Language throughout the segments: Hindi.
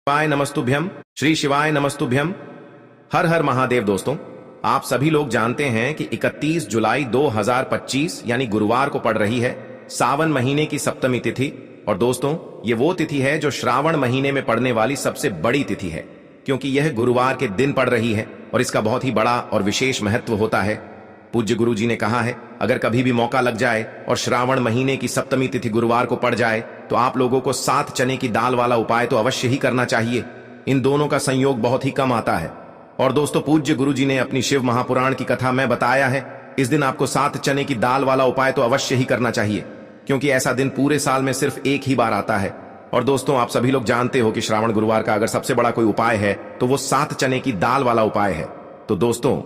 शिवाय नमस्तुभ्यम, श्री शिवाय नमस्तुभ्यम। हर हर महादेव। दोस्तों, आप सभी लोग जानते हैं कि 31 जुलाई 2025 यानी गुरुवार को पड़ रही है सावन महीने की सप्तमी तिथि। और दोस्तों, ये वो तिथि है जो श्रावण महीने में पड़ने वाली सबसे बड़ी तिथि है, क्योंकि यह गुरुवार के दिन पड़ रही है और इसका बहुत ही बड़ा और विशेष महत्व होता है। पूज्य गुरु जी ने कहा है, अगर कभी भी मौका लग जाए और श्रावण महीने की सप्तमी तिथि गुरुवार को पड़ जाए तो आप लोगों को 7 चने की दाल वाला उपाय तो अवश्य ही करना चाहिए। इन दोनों का संयोग बहुत ही कम आता है। और दोस्तों, पूज्य गुरु जी ने अपनी शिव महापुराण की कथा में बताया है, इस दिन आपको 7 चने की दाल वाला उपाय तो अवश्य ही करना चाहिए, क्योंकि ऐसा दिन पूरे साल में सिर्फ एक ही बार आता है। और दोस्तों, आप सभी लोग जानते हो कि श्रावण गुरुवार का अगर सबसे बड़ा कोई उपाय है तो वो 7 चने की दाल वाला उपाय है। तो दोस्तों,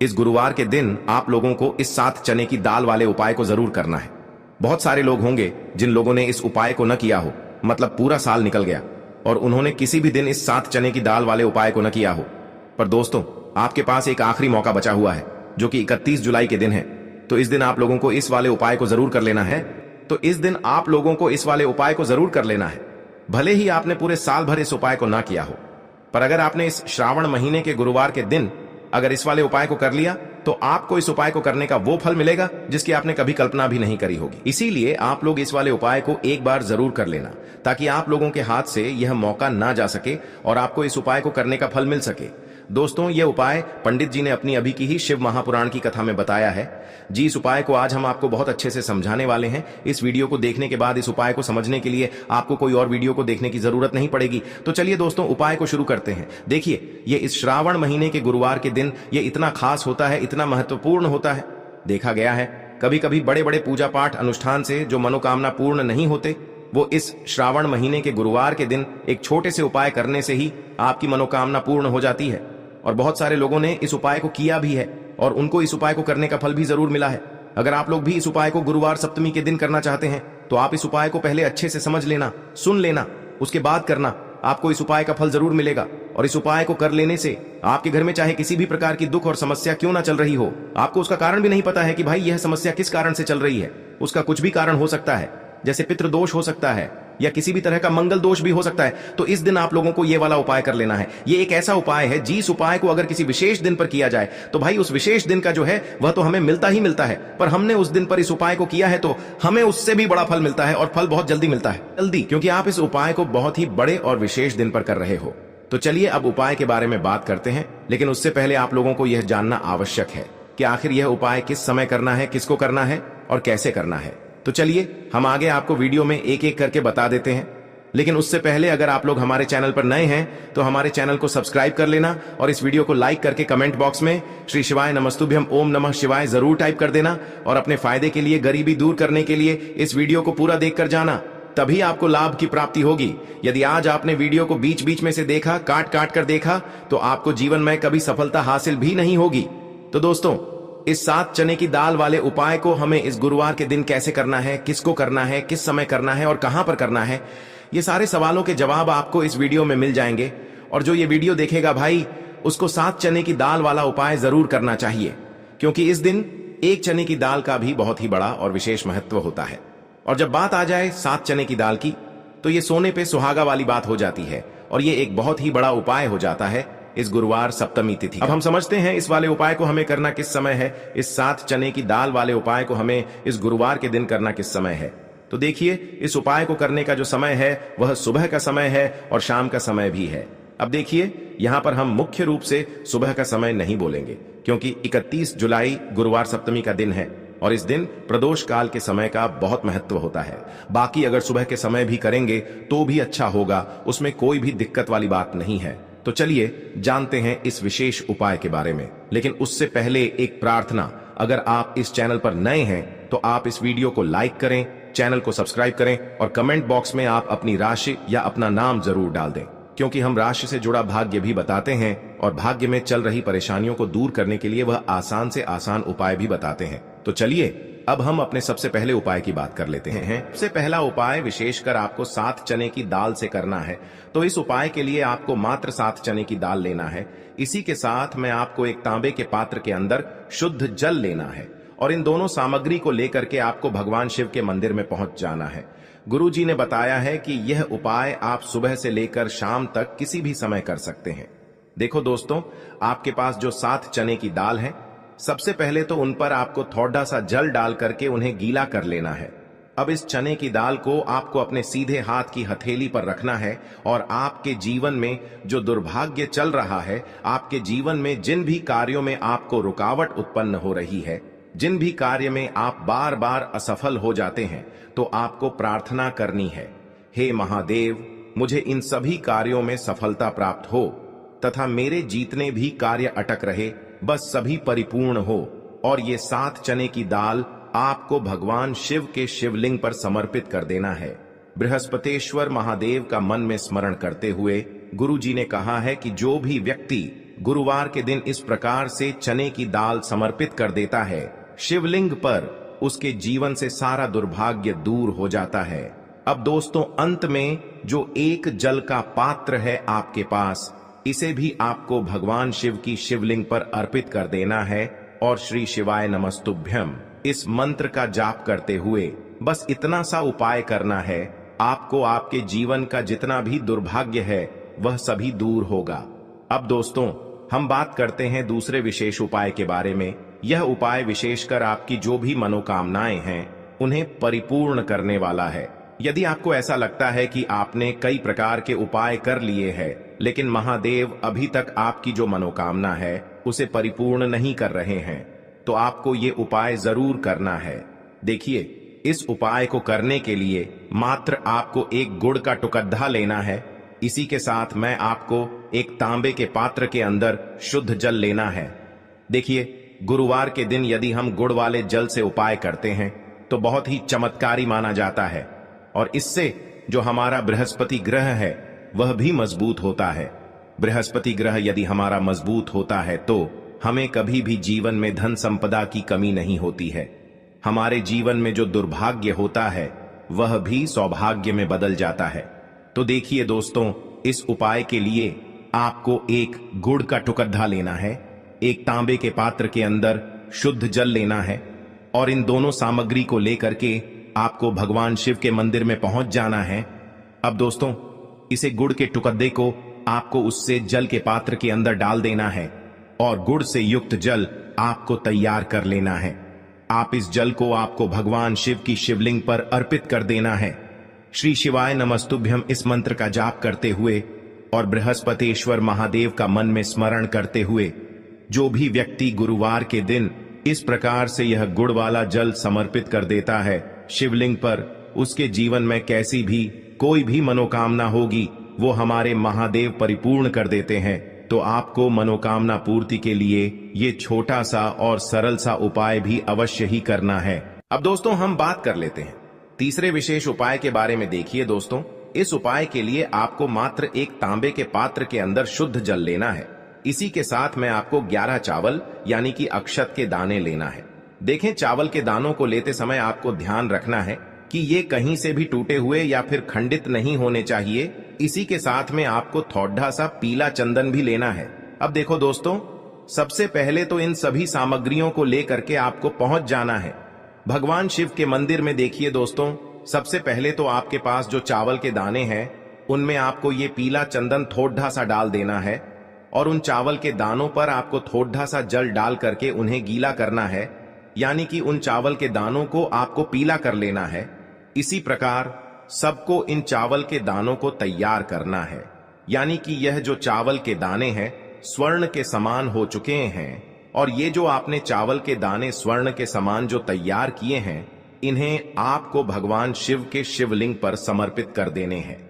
इस गुरुवार के दिन आप लोगों को इस 7 चने की दाल वाले उपाय को जरूर करना है। बहुत सारे लोग होंगे जिन लोगों ने इस उपाय को न किया हो, मतलब पूरा साल निकल गया और उन्होंने किसी भी दिन इस 7 चने की दाल वाले उपाय को न किया हो। पर दोस्तों, आपके पास एक आखिरी मौका बचा हुआ है, जो कि 31 जुलाई के दिन है। तो इस दिन आप लोगों को इस वाले उपाय को जरूर कर लेना है। भले ही आपने पूरे साल भर इस उपाय को ना किया हो, पर अगर आपने इस श्रावण महीने के गुरुवार के दिन अगर इस वाले उपाय को कर लिया तो आपको इस उपाय को करने का वो फल मिलेगा जिसकी आपने कभी कल्पना भी नहीं करी होगी। इसीलिए आप लोग इस वाले उपाय को एक बार जरूर कर लेना, ताकि आप लोगों के हाथ से यह मौका ना जा सके और आपको इस उपाय को करने का फल मिल सके। दोस्तों, यह उपाय पंडित जी ने अपनी अभी की ही शिव महापुराण की कथा में बताया है जी। इस उपाय को आज हम आपको बहुत अच्छे से समझाने वाले हैं। इस वीडियो को देखने के बाद इस उपाय को समझने के लिए आपको कोई और वीडियो को देखने की जरूरत नहीं पड़ेगी। तो चलिए दोस्तों, उपाय को शुरू करते हैं। देखिए, ये इस श्रावण महीने के गुरुवार के दिन ये इतना खास होता है, इतना महत्वपूर्ण होता है। देखा गया है कभी कभी बड़े बड़े पूजा पाठ अनुष्ठान से जो मनोकामना पूर्ण नहीं होते, वो इस श्रावण महीने के गुरुवार के दिन एक छोटे से उपाय करने से ही आपकी मनोकामना पूर्ण हो जाती है। और बहुत सारे लोगों ने इस उपाय को किया भी है और उनको इस उपाय को करने का फल भी जरूर मिला है। अगर आप लोग भी इस उपाय को गुरुवार सप्तमी के दिन करना चाहते हैं तो आप इस उपाय को पहले अच्छे से समझ लेना, सुन लेना, उसके बाद करना। आपको इस उपाय का फल जरूर मिलेगा। और इस उपाय को कर लेने से आपके घर में चाहे किसी भी प्रकार की दुख और समस्या क्यों ना चल रही हो, आपको उसका कारण भी नहीं पता है कि भाई यह समस्या किस कारण से चल रही है। उसका कुछ भी कारण हो सकता है, जैसे पितृदोष हो सकता है या किसी भी तरह का मंगल दोष भी हो सकता है। तो इस दिन आप लोगों को यह वाला उपाय कर लेना है। यह एक ऐसा उपाय है जिस उपाय को अगर किसी विशेष दिन पर किया जाए तो भाई उस विशेष दिन का जो है वह तो हमें मिलता ही मिलता है, पर हमने उस दिन पर इस उपाय को किया है तो हमें उससे भी बड़ा फल मिलता है, और फल बहुत जल्दी मिलता है। जल्दी, क्योंकि आप इस उपाय को बहुत ही बड़े और विशेष दिन पर कर रहे हो। तो चलिए अब उपाय के बारे में बात करते हैं, लेकिन उससे पहले आप लोगों को यह जानना आवश्यक है कि आखिर यह उपाय किस समय करना है, किसको करना है और कैसे करना है। तो चलिए हम आगे आपको वीडियो में एक एक करके बता देते हैं। लेकिन उससे पहले अगर आप लोग हमारे चैनल पर नए हैं तो हमारे चैनल को सब्सक्राइब कर लेना और इस वीडियो को लाइक करके कमेंट बॉक्स में श्री शिवाय नमस्तुभ्यम ओम नमः शिवाय जरूर टाइप कर देना। और अपने फायदे के लिए, गरीबी दूर करने के लिए इस वीडियो को पूरा देखकर जाना, तभी आपको लाभ की प्राप्ति होगी। यदि आज आपने वीडियो को बीच बीच में से देखा, काट काट कर देखा, तो आपको जीवन में कभी सफलता हासिल भी नहीं होगी। तो दोस्तों, इस 7 चने की दाल वाले उपाय को हमें इस गुरुवार के दिन कैसे करना है, किसको करना है, किस समय करना है और कहां पर करना है, ये सारे सवालों के जवाब आपको इस वीडियो में मिल जाएंगे। और जो ये वीडियो देखेगा भाई, उसको 7 चने की दाल वाला उपाय जरूर करना चाहिए, क्योंकि इस दिन 1 चने की दाल का भी बहुत ही बड़ा और विशेष महत्व होता है। और जब बात आ जाए 7 चने की दाल की, तो ये सोने पे सुहागा वाली बात हो जाती है और ये एक बहुत ही बड़ा उपाय हो जाता है इस गुरुवार सप्तमी तिथि। अब हम समझते हैं इस वाले उपाय को हमें करना किस समय है। इस 7 चने की दाल वाले उपाय को हमें इस गुरुवार के दिन करना किस समय है। तो देखिए, इस उपाय को करने का जो समय है वह सुबह का समय है और शाम का समय भी है। अब देखिए, यहां पर हम मुख्य रूप से सुबह का समय नहीं बोलेंगे, क्योंकि 31 जुलाई गुरुवार सप्तमी का दिन है और इस दिन प्रदोष काल के समय का बहुत महत्व होता है। बाकी अगर सुबह के समय भी करेंगे तो भी अच्छा होगा, उसमें कोई भी दिक्कत वाली बात नहीं है। तो चलिए जानते हैं इस विशेष उपाय के बारे में। लेकिन उससे पहले एक प्रार्थना, अगर आप इस चैनल पर नए हैं तो आप इस वीडियो को लाइक करें, चैनल को सब्सक्राइब करें और कमेंट बॉक्स में आप अपनी राशि या अपना नाम जरूर डाल दें, क्योंकि हम राशि से जुड़ा भाग्य भी बताते हैं और भाग्य में चल रही परेशानियों को दूर करने के लिए वह आसान से आसान उपाय भी बताते हैं। तो चलिए अब हम अपने सबसे पहले उपाय की बात कर लेते हैं। सबसे पहला उपाय विशेषकर आपको 7 चने की दाल से करना है। तो इस उपाय के लिए आपको मात्र 7 चने की दाल लेना है। इसी के साथ में आपको एक तांबे के पात्र के अंदर शुद्ध जल लेना है और इन दोनों सामग्री को लेकर के आपको भगवान शिव के मंदिर में पहुंच जाना है। गुरुजी ने बताया है कि यह उपाय आप सुबह से लेकर शाम तक किसी भी समय कर सकते हैं। देखो दोस्तों, आपके पास जो 7 चने की दाल है, सबसे पहले तो उन पर आपको थोड़ा सा जल डाल करके उन्हें गीला कर लेना है। अब इस चने की दाल को आपको अपने सीधे हाथ की हथेली पर रखना है और आपके जीवन में जो दुर्भाग्य चल रहा है, आपके जीवन में जिन भी कार्यों में आपको रुकावट उत्पन्न हो रही है, जिन भी कार्य में आप बार बार असफल हो जाते हैं, तो आपको प्रार्थना करनी है, हे महादेव, मुझे इन सभी कार्यों में सफलता प्राप्त हो तथा मेरे जीतने भी कार्य अटक रहे, बस सभी परिपूर्ण हो। और ये 7 चने की दाल आपको भगवान शिव के शिवलिंग पर समर्पित कर देना है। बृहस्पतेश्वर महादेव का मन में स्मरण करते हुए गुरुजी ने कहा है कि जो भी व्यक्ति गुरुवार के दिन इस प्रकार से चने की दाल समर्पित कर देता है शिवलिंग पर, उसके जीवन से सारा दुर्भाग्य दूर हो जाता है। अब दोस्तों, अंत में जो एक जल का पात्र है आपके पास, इसे भी आपको भगवान शिव की शिवलिंग पर अर्पित कर देना है और श्री शिवाय नमस्तुभ्यम इस मंत्र का जाप करते हुए बस इतना सा उपाय करना है, आपको आपके जीवन का जितना भी दुर्भाग्य है वह सभी दूर होगा। अब दोस्तों, हम बात करते हैं दूसरे विशेष उपाय के बारे में। यह उपाय विशेषकर आपकी जो भी मनोकामनाएं हैं उन्हें परिपूर्ण करने वाला है। यदि आपको ऐसा लगता है कि आपने कई प्रकार के उपाय कर लिए हैं, लेकिन महादेव अभी तक आपकी जो मनोकामना है उसे परिपूर्ण नहीं कर रहे हैं, तो आपको ये उपाय जरूर करना है। देखिए, इस उपाय को करने के लिए मात्र आपको एक गुड़ का टुकड़ा लेना है। इसी के साथ मैं आपको एक तांबे के पात्र के अंदर शुद्ध जल लेना है। देखिए, गुरुवार के दिन यदि हम गुड़ वाले जल से उपाय करते हैं तो बहुत ही चमत्कारी माना जाता है और इससे जो हमारा बृहस्पति ग्रह है वह भी मजबूत होता है। बृहस्पति ग्रह यदि हमारा मजबूत होता है तो हमें कभी भी जीवन में धन संपदा की कमी नहीं होती है। हमारे जीवन में जो दुर्भाग्य होता है वह भी सौभाग्य में बदल जाता है। तो देखिए दोस्तों, इस उपाय के लिए आपको एक गुड़ का टुकड़ा लेना है, एक तांबे के पात्र के अंदर शुद्ध जल लेना है और इन दोनों सामग्री को लेकर के आपको भगवान शिव के मंदिर में पहुंच जाना है। अब दोस्तों, इसे गुड़ के टुकड़े को आपको उससे जल के पात्र के अंदर डाल देना है और गुड़ से युक्त जल आपको तैयार कर लेना है। आप इस जल को आपको भगवान शिव की शिवलिंग पर अर्पित कर देना है। श्री शिवाय नमस्तुभ्यम इस मंत्र का जाप करते हुए और बृहस्पतेश्वर महादेव का मन में स्मरण करते हुए जो भी व्यक्ति गुरुवार के दिन इस प्रकार से यह गुड़ वाला जल समर्पित कर देता है शिवलिंग पर, उसके जीवन में कैसी भी कोई भी मनोकामना होगी वो हमारे महादेव परिपूर्ण कर देते हैं। तो आपको मनोकामना पूर्ति के लिए ये छोटा सा और सरल सा उपाय भी अवश्य ही करना है। अब दोस्तों, हम बात कर लेते हैं तीसरे विशेष उपाय के बारे में। देखिए दोस्तों, इस उपाय के लिए आपको मात्र एक तांबे के पात्र के अंदर शुद्ध जल लेना है। इसी के साथ में आपको 11 चावल यानी कि अक्षत के दाने लेना है। देखें, चावल के दानों को लेते समय आपको ध्यान रखना है कि ये कहीं से भी टूटे हुए या फिर खंडित नहीं होने चाहिए। इसी के साथ में आपको थोड़ा सा पीला चंदन भी लेना है। अब देखो दोस्तों, सबसे पहले तो इन सभी सामग्रियों को लेकर के आपको पहुंच जाना है भगवान शिव के मंदिर में। देखिए दोस्तों, सबसे पहले तो आपके पास जो चावल के दाने हैं उनमें आपको ये पीला चंदन थोड़ा सा डाल देना है और उन चावल के दानों पर आपको थोड़ा सा जल डाल करके उन्हें गीला करना है, यानी कि उन चावल के दानों को आपको पीला कर लेना है। इसी प्रकार सबको इन चावल के दानों को तैयार करना है, यानी कि यह जो चावल के दाने हैं स्वर्ण के समान हो चुके हैं और ये जो आपने चावल के दाने स्वर्ण के समान जो तैयार किए हैं, इन्हें आपको भगवान शिव के शिवलिंग पर समर्पित कर देने हैं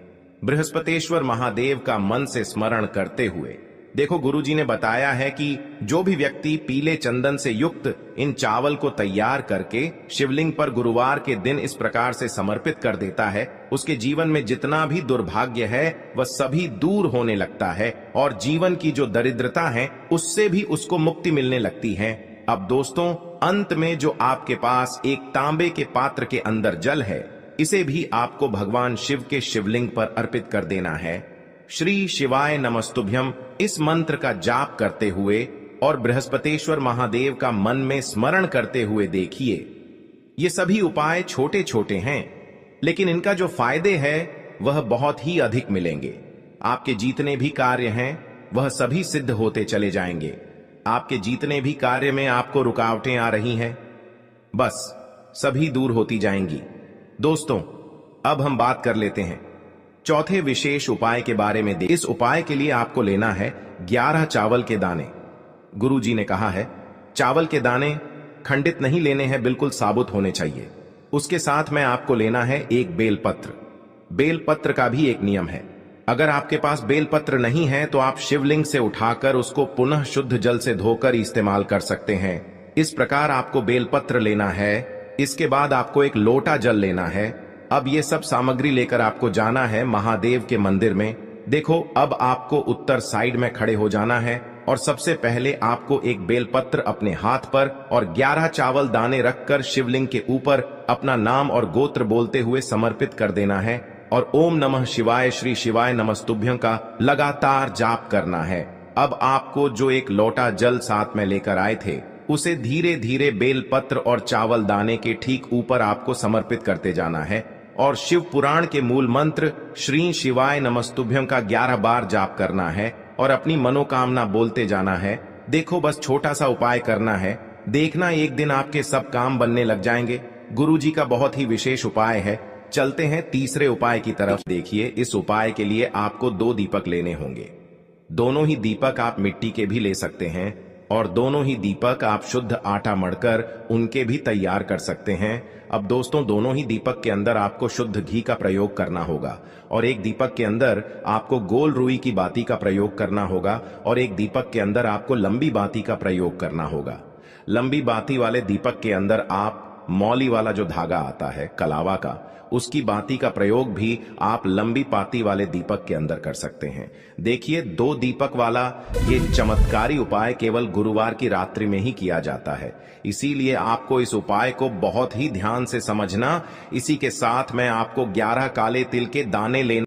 बृहस्पतेश्वर महादेव का मन से स्मरण करते हुए। देखो, गुरुजी ने बताया है कि जो भी व्यक्ति पीले चंदन से युक्त इन चावल को तैयार करके शिवलिंग पर गुरुवार के दिन इस प्रकार से समर्पित कर देता है, उसके जीवन में जितना भी दुर्भाग्य है वह सभी दूर होने लगता है और जीवन की जो दरिद्रता है उससे भी उसको मुक्ति मिलने लगती है। अब दोस्तों, अंत में जो आपके पास एक तांबे के पात्र के अंदर जल है, इसे भी आपको भगवान शिव के शिवलिंग पर अर्पित कर देना है। श्री शिवाय नमस्तुभ्यम इस मंत्र का जाप करते हुए और बृहस्पतेश्वर महादेव का मन में स्मरण करते हुए देखिए, ये सभी उपाय छोटे छोटे हैं, लेकिन इनका जो फायदे है वह बहुत ही अधिक मिलेंगे। आपके जितने भी कार्य हैं वह सभी सिद्ध होते चले जाएंगे। आपके जितने भी कार्य में आपको रुकावटें आ रही हैं, बस सभी दूर होती जाएंगी। दोस्तों, अब हम बात कर लेते हैं चौथे विशेष उपाय के बारे में। इस उपाय के लिए आपको लेना है 11 चावल के दाने। गुरु जी ने कहा है चावल के दाने खंडित नहीं लेने हैं, बिल्कुल साबुत होने चाहिए। उसके साथ में आपको लेना है एक बेलपत्र। बेलपत्र का भी एक नियम है, अगर आपके पास बेलपत्र नहीं है तो आप शिवलिंग से उठाकर उसको पुनः शुद्ध जल से धोकर इस्तेमाल कर सकते हैं। इस प्रकार आपको बेलपत्र लेना है। इसके बाद आपको एक लोटा जल लेना है। अब ये सब सामग्री लेकर आपको जाना है महादेव के मंदिर में। देखो, अब आपको उत्तर साइड में खड़े हो जाना है और सबसे पहले आपको एक बेलपत्र अपने हाथ पर और 11 चावल दाने रखकर शिवलिंग के ऊपर अपना नाम और गोत्र बोलते हुए समर्पित कर देना है और ओम नमः शिवाय श्री शिवाय नमस्तुभ्यं का लगातार जाप करना है। अब आपको जो एक लोटा जल साथ में लेकर आए थे उसे धीरे धीरे बेलपत्र और चावल दाने के ठीक ऊपर आपको समर्पित करते जाना है और शिव पुराण के मूल मंत्र श्री शिवाय नमस्तुभ्यं का 11 बार जाप करना है और अपनी मनोकामना बोलते जाना है। देखो, बस छोटा सा उपाय करना है, देखना एक दिन आपके सब काम बनने लग जाएंगे। गुरु जी का बहुत ही विशेष उपाय है। चलते हैं तीसरे उपाय की तरफ। देखिए, इस उपाय के लिए आपको 2 दीपक लेने होंगे। दोनों ही दीपक आप मिट्टी के भी ले सकते हैं और दोनों ही दीपक आप शुद्ध आटा मढ़कर उनके भी तैयार कर सकते हैं। अब दोस्तों, दोनों ही दीपक के अंदर आपको शुद्ध घी का प्रयोग करना होगा और एक दीपक के अंदर आपको गोल रुई की बाती का प्रयोग करना होगा और एक दीपक के अंदर आपको लंबी बाती का प्रयोग करना होगा। लंबी बाती वाले दीपक के अंदर आप मौली वाला जो धागा आता है कलावा का, उसकी बाती का प्रयोग भी आप लंबी पाती वाले दीपक के अंदर कर सकते हैं। देखिए, 2 दीपक वाला ये चमत्कारी उपाय केवल गुरुवार की रात्रि में ही किया जाता है, इसीलिए आपको इस उपाय को बहुत ही ध्यान से समझना। इसी के साथ में आपको 11 काले तिल के दाने लेना